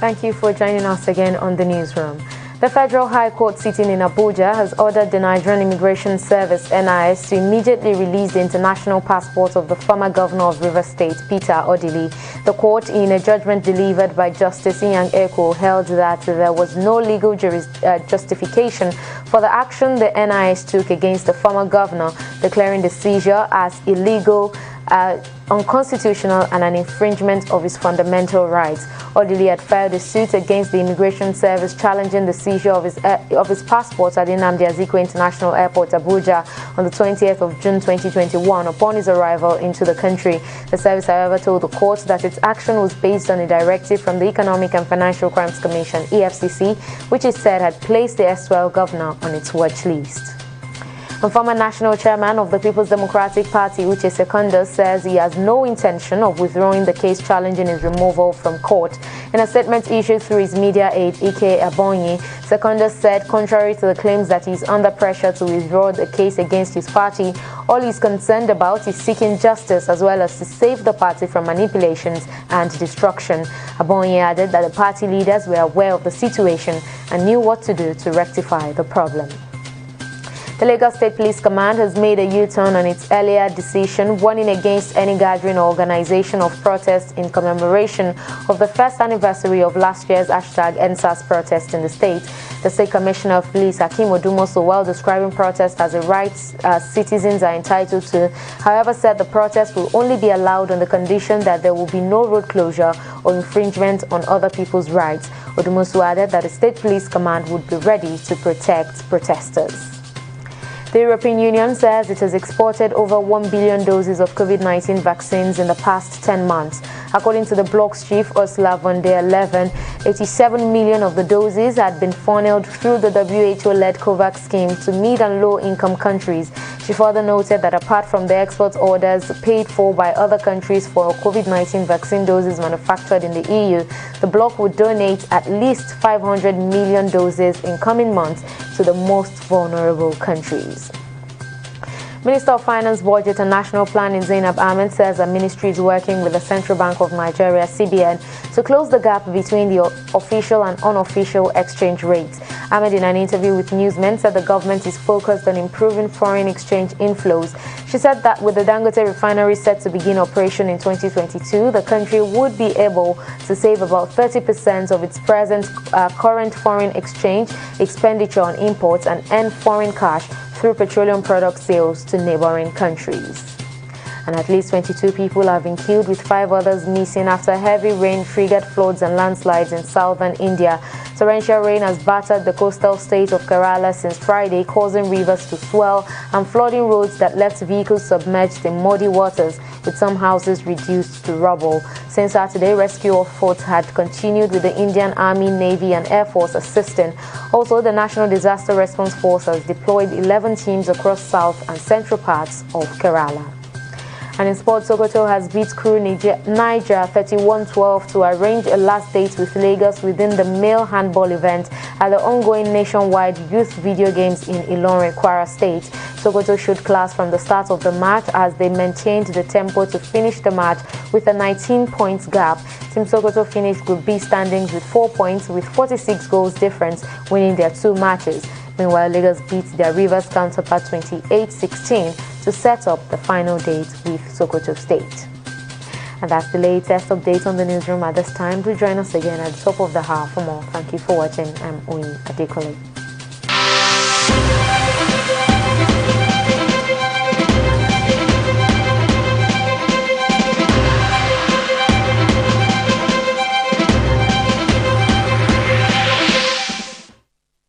Thank you for joining us again on the newsroom. The Federal High Court sitting in Abuja has ordered the Nigerian Immigration Service (NIS) to immediately release the international passport of the former governor of Rivers State, Peter Odili. The court, in a judgment delivered by Justice Inyang Eko, held that there was no legal justification for the action the NIS took against the former governor, declaring the seizure as illegal, unconstitutional and an infringement of his fundamental rights. Odili had filed a suit against the Immigration Service challenging the seizure of his passport at Nnamdi Azikiwe International Airport, Abuja, on the 20th of June 2021 upon his arrival into the country. The service, however, told the court that its action was based on a directive from the Economic and Financial Crimes Commission (EFCC), which it said had placed the erstwhile governor on its watch list. The former national chairman of the People's Democratic Party, Uche Secondus, says he has no intention of withdrawing the case challenging his removal from court. In a statement issued through his media aide, Ike Abonyi, Secondus said, contrary to the claims that he is under pressure to withdraw the case against his party, all he is concerned about is seeking justice as well as to save the party from manipulations and destruction. Abonyi added that the party leaders were aware of the situation and knew what to do to rectify the problem. The Lagos State Police Command has made a U-turn on its earlier decision, warning against any gathering or organization of protests in commemoration of the first anniversary of last year's #EndSARS protest in the state. The State Commissioner of Police, Hakeem Odumosu, while describing protest as a right citizens are entitled to, however, said the protest will only be allowed on the condition that there will be no road closure or infringement on other people's rights. Odumosu added that the State Police Command would be ready to protect protesters. The European Union says it has exported over 1 billion doses of COVID-19 vaccines in the past 10 months. According to the bloc's chief, Ursula von der Leyen, 87 million of the doses had been funneled through the WHO-led COVAX scheme to mid- and low-income countries. She further noted that apart from the export orders paid for by other countries for COVID-19 vaccine doses manufactured in the EU, the bloc would donate at least 500 million doses in coming months to the most vulnerable countries. Minister of Finance, Budget and National Planning Zainab Ahmed says the ministry is working with the Central Bank of Nigeria (CBN) to close the gap between the official and unofficial exchange rates. Ahmed, in an interview with newsmen, said the government is focused on improving foreign exchange inflows. She said that with the Dangote refinery set to begin operation in 2022, the country would be able to save about 30% of its current foreign exchange expenditure on imports and earn foreign cash through petroleum product sales to neighboring countries. And at least 22 people have been killed, with 5 others missing after heavy rain triggered floods and landslides in southern India. Torrential rain has battered the coastal state of Kerala since Friday, causing rivers to swell and flooding roads that left vehicles submerged in muddy waters, with some houses reduced to rubble. Since Saturday, rescue efforts had continued, with the Indian Army, Navy and Air Force assisting. Also, the National Disaster Response Force has deployed 11 teams across south and central parts of Kerala. And in sports, Sokoto has beat Crew Niger 31-12 to arrange a last date with Lagos within the male handball event at the ongoing nationwide youth video games in Ilorin, Kwara State. Sokoto showed class from the start of the match as they maintained the tempo to finish the match with a 19-point gap. Team Sokoto finished Group B standings with 4 points with 46 goals difference, winning their 2 matches. Meanwhile, Lagos beat their Rivers counterpart 28-16 to set up the final date with Sokoto State. And that's the latest update on the newsroom at this time. Do join us again at the top of the hour for more. Thank you for watching. I'm Oyin Adekole.